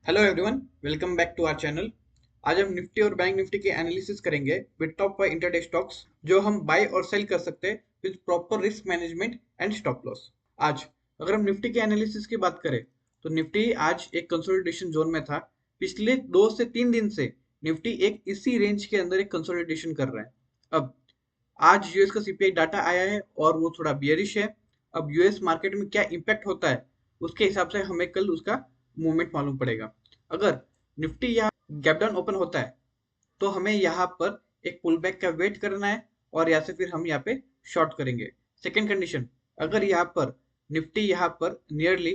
Hello everyone, welcome back to our channel. आज हम निफ्टी और बैंक निफ्टी के एनालिसिस करेंगे विद टॉप 5 इंटरडे स्टॉक्स जो हम बाय और सेल कर सकते हैं with proper risk management and stop loss. आज अगर हम निफ्टी के एनालिसिस की बात करें तो निफ्टी आज एक कंसोलिडेशन जोन में था। पिछले 2 से 3 दिन से निफ्टी एक इसी रेंज के अंदर एक कंसोलिडेशन कर रहा है। अब आज यूएस का सीपीआई डाटा आया है और वो थोड़ा बियरिश है। अब यूएस मार्केट में क्या इम्पैक्ट होता है उसके हिसाब से हमें कल उसका मूवमेंट मालूम पड़ेगा। अगर निफ्टी यहाँ गैप डाउन ओपन होता है तो हमें यहाँ पर एक पुल बैक का वेट करना है और या से फिर हम यहाँ पे शॉर्ट करेंगे। सेकेंड कंडीशन, अगर यहाँ पर निफ्टी यहाँ पर नियरली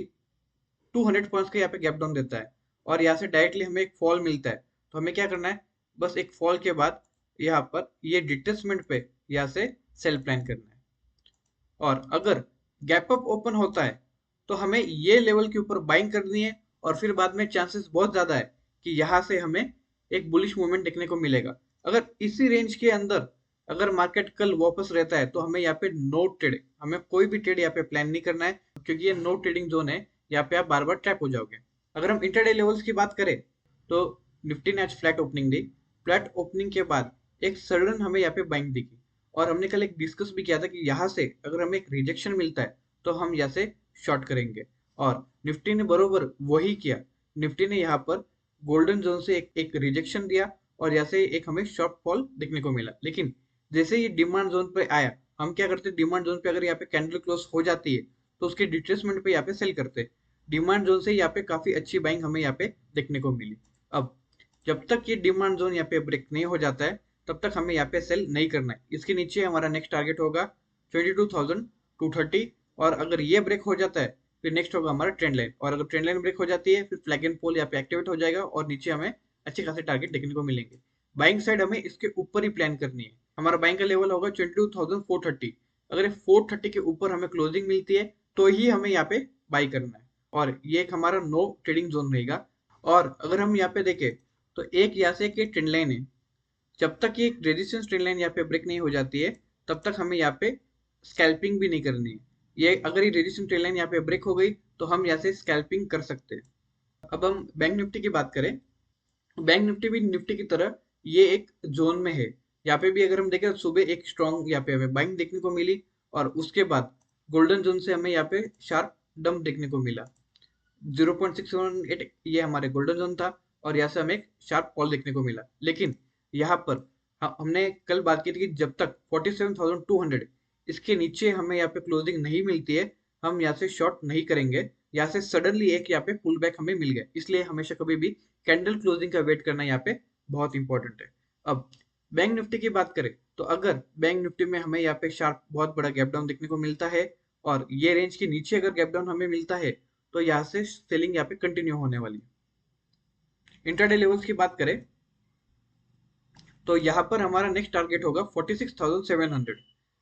200 पॉइंट्स का यहाँ पे गैप डाउन देता है और यहाँ से डायरेक्टली हमें एक फॉल मिलता है तो हमें क्या करना है, बस एक फॉल के बाद यहाँ पर ये डिटेचमेंट पे यहाँ से सेल प्लान करना है। और अगर गैप अप ओपन होता है तो हमें ये लेवल के ऊपर बाइंग करनी है और फिर बाद में चांसेस बहुत ज्यादा है कि यहाँ से हमें एक बुलिश मूवमेंट देखने को मिलेगा। अगर इसी रेंज के अंदर अगर मार्केट कल वापस रहता है तो हमें यहाँ पे नो ट्रेड, हमें कोई भी ट्रेड यहाँ पे प्लान नहीं करना है क्योंकि ये नो ट्रेडिंग जोन है। यहाँ पे आप बार बार ट्रैप हो जाओगे। अगर हम इंटरडे लेवल्स की बात करें तो निफ्टी ने आज फ्लैट ओपनिंग दी। फ्लैट ओपनिंग के बाद एक सडन हमें यहाँ पे बाइंग दिखी और हमने कल एक डिस्कस भी किया था कि यहाँ से अगर हमें एक रिजेक्शन मिलता है तो हम यहाँ से शॉर्ट करेंगे और निफ्टी ने बरोबर वही किया। निफ्टी ने यहाँ पर गोल्डन जोन से एक रिजेक्शन दिया और यहाँ से एक हमें शॉर्ट फॉल देखने को मिला। लेकिन जैसे ये डिमांड जोन पे आया, हम क्या करते, डिमांड जोन पे अगर यहाँ पे कैंडल क्लोज हो जाती है तो उसके डिट्रेसमेंट पे यहाँ पे सेल करते। डिमांड जोन से यहाँ पे काफी अच्छी बाइंग हमें यहाँ पे देखने को मिली। अब जब तक ये डिमांड जोन यहाँ पे ब्रेक नहीं हो जाता है तब तक हमें यहाँ पे सेल नहीं करना है। इसके नीचे हमारा नेक्स्ट टारगेट होगा 22,230 और अगर ये ब्रेक हो जाता है फिर नेक्स्ट होगा हमारा ट्रेंड लाइन और अगर ट्रेंड लाइन ब्रेक हो जाती है फिर फ्लैग एंड पोल यहाँ पे एक्टिवेट हो जाएगा और नीचे हमें अच्छे खासे टारगेट देखने को मिलेंगे। बाइंग साइड हमें इसके ऊपर ही प्लान करनी है। हमारा बाइंग का लेवल होगा 22,430। अगर 430 के ऊपर हमें क्लोजिंग मिलती है तो ही हमें यहाँ पे बाई करना है और ये एक हमारा नो ट्रेडिंग जोन रहेगा। और अगर हम यहाँ पे देखें तो एक यहाँ से एक ट्रेंड लाइन है। जब तक ये रेजिस्टेंस ट्रेंड लाइन यहाँ पे ब्रेक नहीं हो जाती है तब तक हमें यहाँ पे स्कैल्पिंग भी नहीं करनी है। ये अगर ये रेजिस्टेंस ट्रेंड लाइन यहाँ पे ब्रेक हो गई तो हम यहाँ से स्कैल्पिंग कर सकते हैं। अब हम बैंक निफ्टी की बात करें, बैंक निफ्टी भी निफ्टी की तरह ये एक जोन में है। यहाँ पे भी अगर हम देखें तो सुबह एक स्ट्रॉन्ग यहाँ पे हमें बाइंग देखने को मिली और उसके बाद गोल्डन जोन से हमें यहाँ पे शार्प डंप देखने को मिला। 0.618 ये हमारे गोल्डन जोन था और यहाँ से हमें एक शार्प फॉल देखने को मिला। लेकिन यहाँ पर हमने कल बात की थी कि जब तक 47,200 इसके नीचे हमें यहाँ पे क्लोजिंग नहीं मिलती है हम यहाँ से शॉर्ट नहीं करेंगे। यहाँ से सडनली एक यहाँ पे पुल बैक हमें मिल गया, इसलिए हमेशा कभी भी कैंडल क्लोजिंग का वेट करना यहाँ पे बहुत इंपॉर्टेंट है। अब बैंक निफ्टी की बात करें तो अगर बैंक निफ्टी में हमें यहाँ पे शार्प बहुत बड़ा गैप डाउन देखने को मिलता है और ये रेंज के नीचे अगर गैप डाउन हमें मिलता है तो यहाँ से सेलिंग यहाँ पे कंटिन्यू होने वाली है। इंट्राडे लेवल्स की बात करें तो यहाँ पर हमारा नेक्स्ट टारगेट होगा 46,700।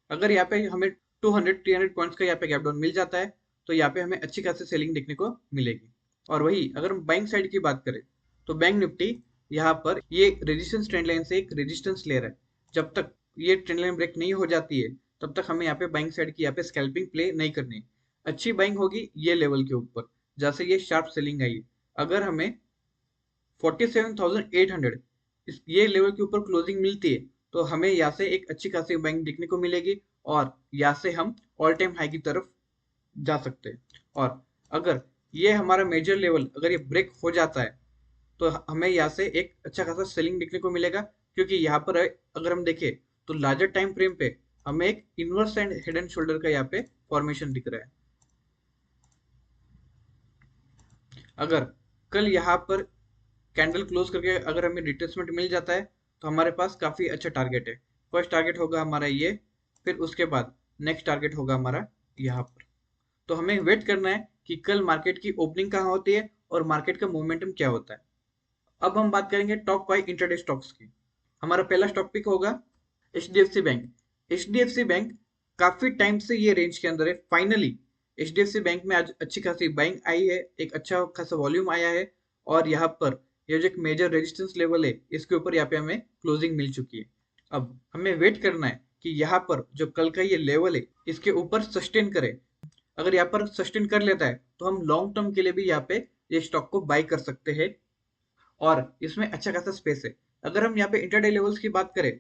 अगर यहाँ पे हमें 200-300 पॉइंट्स का यहाँ पे गैप डाउन मिल जाता है तो यहाँ पे हमें अच्छी खासी सेलिंग देखने को मिलेगी। और वही अगर हम बैंक साइड की बात करें तो बैंक निफ्टी यहाँ पर ये रेजिस्टेंस ट्रेंड लाइन से एक रेजिस्टेंस ले रहा है। जब तक ये ट्रेंड लाइन ब्रेक नहीं हो जाती है तब तक हमें यहाँ पे बाइंग साइड की यहाँ पे स्कैल्पिंग प्ले नहीं करनी है। अच्छी बाइंग होगी ये लेवल के ऊपर जैसे ये शार्प सेलिंग आई है। अगर हमें 47,800 इस ये लेवल के ऊपर क्लोजिंग मिलती है तो हमें यहाँ से एक अच्छी खासी बाइंग देखने को मिलेगी और यहाँ से हम ऑल टाइम हाई की तरफ जा सकते हैं। और अगर ये हमारा मेजर लेवल अगर ये ब्रेक हो जाता है तो हमें यहाँ से एक अच्छा खासा सेलिंग देखने को मिलेगा क्योंकि यहाँ पर अगर हम देखें तो लार्जर टाइम फ्रेम पे हमें एक inverse and head and shoulder का यहाँ पे फॉर्मेशन दिख रहा है। अगर कल यहाँ पर कैंडल क्लोज करके अगर हमें रिट्रेसमेंट मिल जाता है तो हमारे पास काफी अच्छा टारगेट है। फर्स्ट टारगेट होगा हमारा ये, फिर उसके बाद नेक्स्ट टारगेट होगा हमारा यहाँ पर। तो हमें वेट करना है कि कल मार्केट की ओपनिंग कहाँ होती है और मार्केट का मोमेंटम क्या होता है। अब हम बात करेंगे टॉप 5 इंटरडे स्टॉक्स की। हमारा पहला स्टॉक पिक होगा एचडीएफसी बैंक। एचडीएफसी बैंक काफी टाइम से ये रेंज के अंदर है। फाइनली एचडीएफसी बैंक में आज अच्छी खासी बाइंग आई है, एक अच्छा खासा वॉल्यूम आया है और यहाँ पर ये जो एक मेजर रेजिस्टेंस लेवल है इसके ऊपर यहाँ पे हमें क्लोजिंग मिल चुकी है। अब हमें वेट करना है कि यहाँ पर जो कल का ये लेवल है इसके ऊपर सस्टेन करे। अगर यहाँ पर सस्टेन कर लेता है तो हम लॉन्ग टर्म के लिए भी यहाँ पे ये स्टॉक को बाय कर सकते हैं और इसमें अच्छा खासा स्पेस है। अगर हम यहाँ पे इंटरडे लेवल्स की बात करें,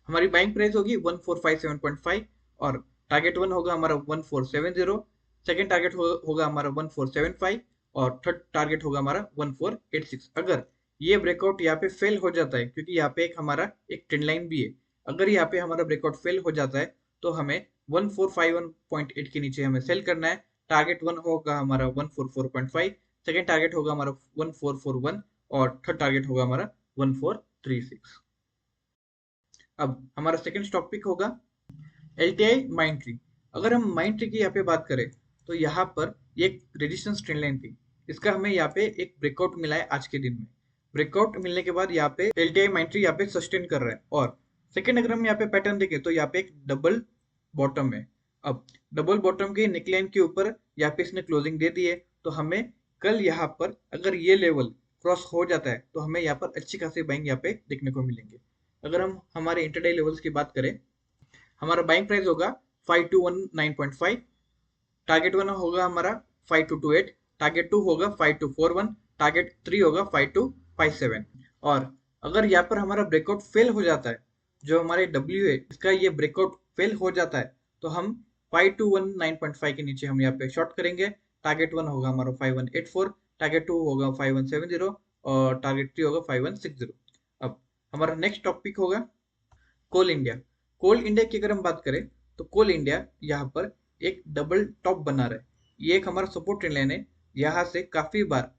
हमारी बाइंग प्राइस होगी 1457.5 और टारगेट वन होगा हमारा 1470, सेकेंड टारगेट होगा हमारा 1475 और थर्ड टारगेट होगा हमारा 1486। अगर ये ब्रेकआउट यहाँ पे फेल हो जाता है, क्योंकि यहाँ पे एक ट्रेंड लाइन भी है, अगर यहाँ पे हमारा ब्रेकआउट फेल हो जाता है तो हमें 1451.8 के नीचे हमें सेल करना है। टारगेट वन होगा हमारा 144.5, सेकेंड टारगेट होगा हमारा 1441 और थर्ड टारगेट होगा हमारा 1436। अब हमारा सेकंड स्टॉक पिक होगा एलटीआई माइंड ट्री। अगर हम माइंड ट्री की यहाँ पे बात करें तो यहाँ पर एक रेजिस्टेंस ट्रेंड लाइन थी, इसका हमें यहाँ पे एक ब्रेकआउट मिला है आज के दिन में। ब्रेकआउट मिलने के बाद यहाँ पे एलटीआई माइंड ट्री यहाँ पे सस्टेन कर रहा है और सेकंड अगर हम यहाँ पे पैटर्न देखें तो यहाँ पे एक डबल बॉटम है। अब डबल बॉटम के नेकलाइन के ऊपर यहाँ पे इसने क्लोजिंग दे दी है, तो हमें कल यहाँ पर अगर ये लेवल क्रॉस हो जाता है तो हमें यहाँ पर अच्छी खासी बाइंग यहाँ पे देखने को मिलेंगे। अगर हम हमारे इंटरडे लेवल्स की बात करें, हमारा बाइंग प्राइस होगा 5219.5, टारगेट वन होगा हमारा 5228, टारगेट टू होगा 5241, टारगेट थ्री होगा 5257। और अगर यहाँ पर हमारा ब्रेकआउट फेल हो जाता है, जो हमारे डब्ल्यू है इसका ये ब्रेकआउट फेल हो जाता है, तो हम 5219.5 के नीचे हम यहाँ पे शॉर्ट करेंगे। टारगेट वन होगा हमारा 5184, टारगेट टू होगा 5170 और टारगेट थ्री होगा 5160। अब हमारा नेक्स्ट टॉपिक होगा कोल इंडिया। कोल इंडिया की अगर हम बात करें तो कोल इंडिया यहाँ पर एक डबल टॉप बना रहा है, ये एक हमारा सपोर्ट ट्रेंड लाइन है। यहाँ से काफी बार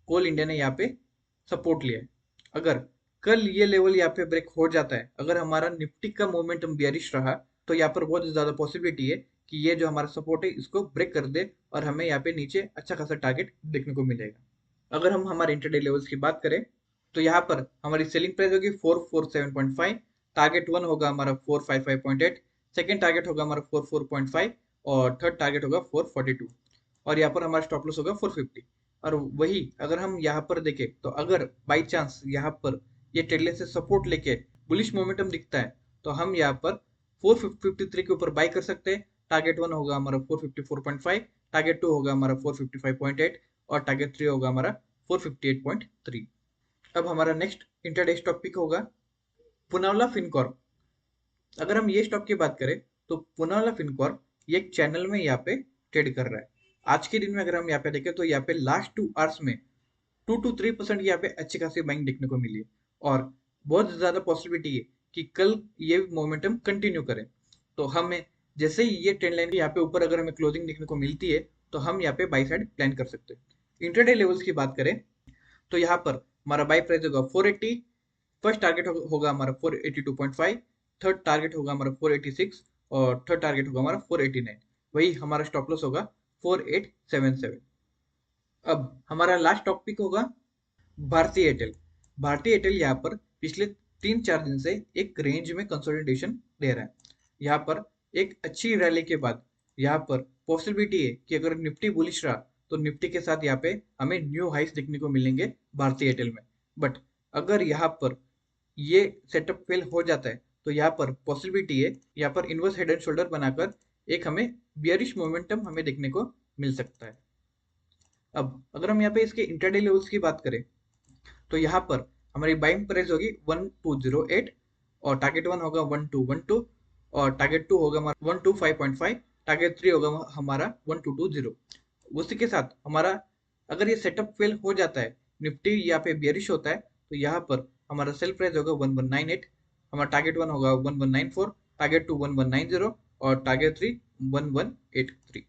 कोल इंडिया ने यहाँ पे सपोर्ट लिया है। अगर कल ये लेवल यहाँ पे ब्रेक हो जाता है, अगर हमारा निफ्टी का मोमेंटम बेयरिश रहा, तो यहाँ पर बहुत ज्यादा पॉसिबिलिटी है कि ये जो हमारा सपोर्ट है इसको ब्रेक कर दे और हमें यहाँ पे नीचे अच्छा खासा टारगेट देखने को मिलेगा। अगर हम हमारे इंटरडे लेवल्स की बात करें तो यहाँ पर हमारी सेलिंग प्राइस होगी 447.5, टारगेट वन होगा हमारा 455.8, सेकेंड टारगेट होगा हमारा 44.5 और थर्ड टारगेट होगा 442 और यहाँ पर हमारा स्टॉप लॉस होगा 450। और वही अगर हम यहाँ पर देखें तो अगर बाई चांस यहाँ पर ये ट्रेंड लाइन से सपोर्ट लेके बुलिश मोमेंटम दिखता है, तो हम यहाँ पर 453 के ऊपर बाई कर सकते हैं। टारगेट वन होगा हमारा 454.5, टारगेट टू होगा हमारा 455.8 और टारगेट थ्री होगा हमारा 458.3। अब हमारा नेक्स्ट इंटरडे स्टॉक पिक होगा पुनावला फिनकॉर्प। अगर हम ये स्टॉक की बात करें तो पुनावला फिनकॉर्प ये एक चैनल में यहाँ पे ट्रेड कर रहा है। आज के दिन में अगर हम यहाँ पे देखें तो यहाँ पे लास्ट 2 आवर्स में 2 to 3% यहाँ पे अच्छी खासी बाइंग देखने को मिली है और बहुत ज्यादा पॉसिबिलिटी है कि कल ये मोमेंटम कंटिन्यू करे। तो हमें जैसे ही ये ट्रेंड लाइन यहाँ पे ऊपर अगर हमें क्लोजिंग देखने को मिलती है तो हम यहाँ पे बाई साइड प्लान कर सकते हैं। इंटरडे लेवल्स की बात करें तो यहाँ पर हमारा बाई प्राइस होगा 480, फर्स्ट टारगेट होगा हमारा 482.5, थर्ड टारगेट होगा हमारा 486 और थर्ड टारगेट होगा हमारा 489। वही हमारा स्टॉप लॉस होगा 4877। अब हमारा लास्ट टॉपिक होगा भारतीय एयरटेल। भारतीय एयरटेल यहाँ पर पिछले 3-4 दिन से एक रेंज में कंसोलिडेशन दे रहा है। यहाँ पर एक अच्छी रैली के बाद यहाँ पर पॉसिबिलिटी है कि अगर निफ्टी बुलिश रहा तो निफ्टी के साथ यहाँ पे हमें न्यू हाइस देखने को मिलेंगे भारतीय एयरटेल में। बट अगर यहाँ पर ये सेटअप फेल हो जाता है तो यहाँ पर पॉसिबिलिटी है यहाँ पर इनवर्स हेड एंड शोल्डर बनाकर एक हमें बियरिश मोमेंटम हमें देखने को मिल सकता है। अब अगर हम यहाँ पे इसके इंटरडे लेवल्स की बात करें तो यहाँ पर हमारी बाइंग प्राइस होगी 1208 और टारगेट वन होगा 1212 और टारगेट टू होगा हमारा 125.5, टारगेट थ्री होगा हमारा 1220। उसी के साथ हमारा अगर ये सेटअप फेल हो जाता है, निफ्टी यहाँ पे बियरिश होता है, तो यहाँ पर हमारा सेल प्राइस होगा 1198, हमारा टारगेट वन होगा 1194, टारगेट टू 1190 और टारगेट थ्री 1183।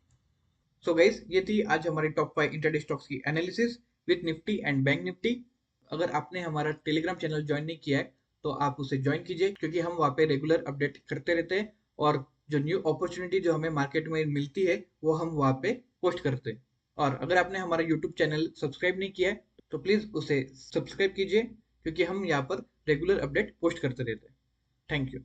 सो गाइस, ये थी आज हमारी टॉप 5 इंटरडे स्टॉक्स की analysis with Nifty and bank Nifty. अगर आपने हमारा टेलीग्राम चैनल ज्वाइन नहीं किया है तो आप उसे ज्वाइन कीजिए, क्योंकि हम वहाँ पे रेगुलर अपडेट करते रहते हैं और जो न्यू अपॉर्चुनिटी जो हमें मार्केट में मिलती है वो हम वहाँ पे पोस्ट करते हैं। और अगर आपने हमारा यूट्यूब चैनल सब्सक्राइब नहीं किया है तो प्लीज़ उसे सब्सक्राइब कीजिए, क्योंकि हम यहाँ पर रेगुलर अपडेट पोस्ट करते रहते हैं। Thank you.